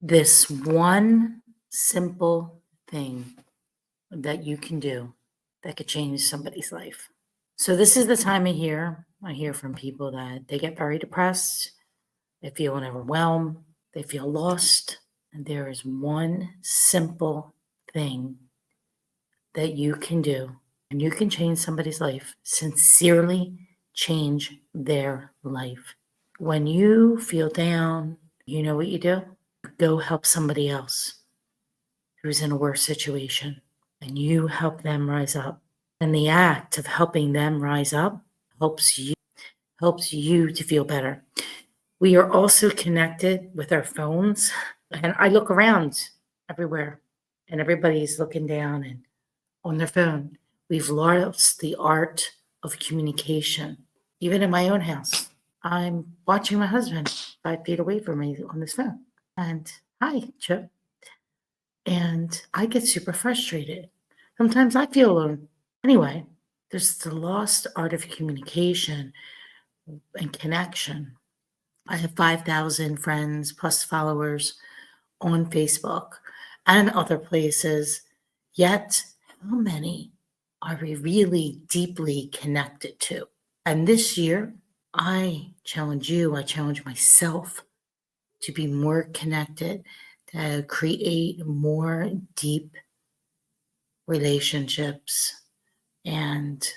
this one simple thing that you can do that could change somebody's life. So this is the time of year I hear from people that they get very depressed, they feel overwhelmed, they feel lost, and there is one simple thing that you can do, and you can change somebody's life, sincerely change their life. When you feel down, you know what you do? Go help somebody else who's in a worse situation, and you help them rise up. And the act of helping them rise up helps you to feel better. We are also connected with our phones, and I look around everywhere, and everybody's looking down and on their phone. We've lost the art of communication. Even in my own house, I'm watching my husband 5 feet away from me on this phone. And hi, Chip. And I get super frustrated. Sometimes I feel alone. Anyway, there's the lost art of communication and connection. I have 5,000 friends plus followers on Facebook and other places. Yet, how many are we really deeply connected to? And this year, I challenge you, I challenge myself to be more connected, to create more deep relationships. And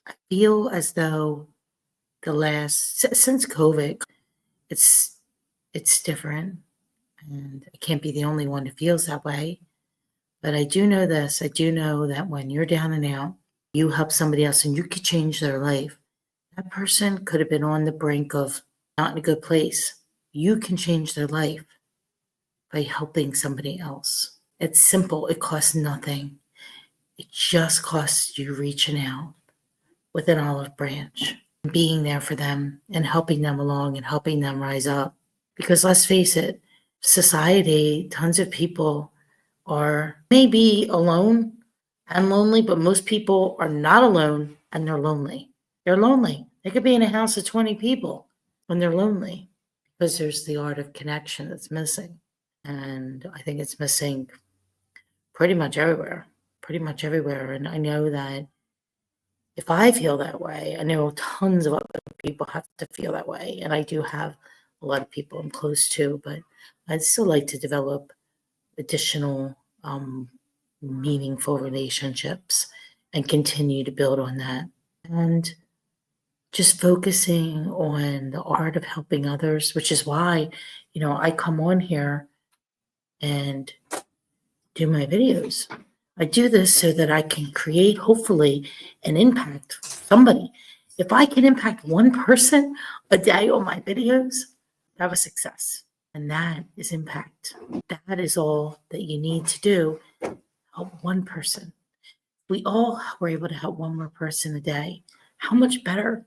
I feel as though since COVID, it's different, and I can't be the only one who feels that way. But I do know this. I do know that when you're down and out, you help somebody else and you could change their life. That person could have been on the brink of not in a good place. You can change their life by helping somebody else. It's simple. It costs nothing. It just costs you reaching out with an olive branch, being there for them and helping them along and helping them rise up. Because let's face it, society, tons of people are maybe alone and lonely, but most people are not alone and they're lonely. They're lonely. They could be in a house of 20 people when they're lonely because there's the art of connection that's missing. And I think it's missing pretty much everywhere. And I know that if I feel that way, I know tons of other people have to feel that way. And I do have a lot of people I'm close to, but I'd still like to develop additional meaningful relationships and continue to build on that. And just focusing on the art of helping others, which is why, I come on here and do my videos. I do this so that I can create, hopefully, an impact somebody. If I can impact one person a day on my videos, that was success. And that is impact. That is all that you need to do. Help one person. If we all were able to help one more person a day, how much better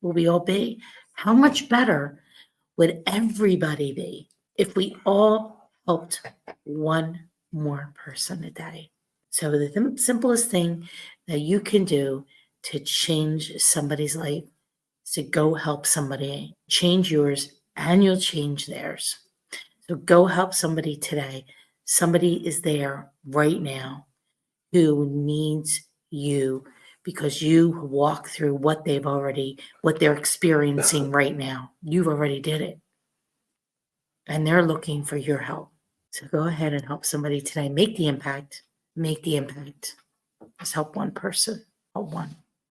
will we all be? How much better would everybody be if we all helped one more person a day? So the simplest thing that you can do to change somebody's life is to go help somebody, change yours, and you'll change theirs. So go help somebody today. Somebody is there right now who needs you because you walk through what they're experiencing right now. You've already did it. And they're looking for your help. So go ahead and help somebody today. Make the impact. Just help one person. Help one.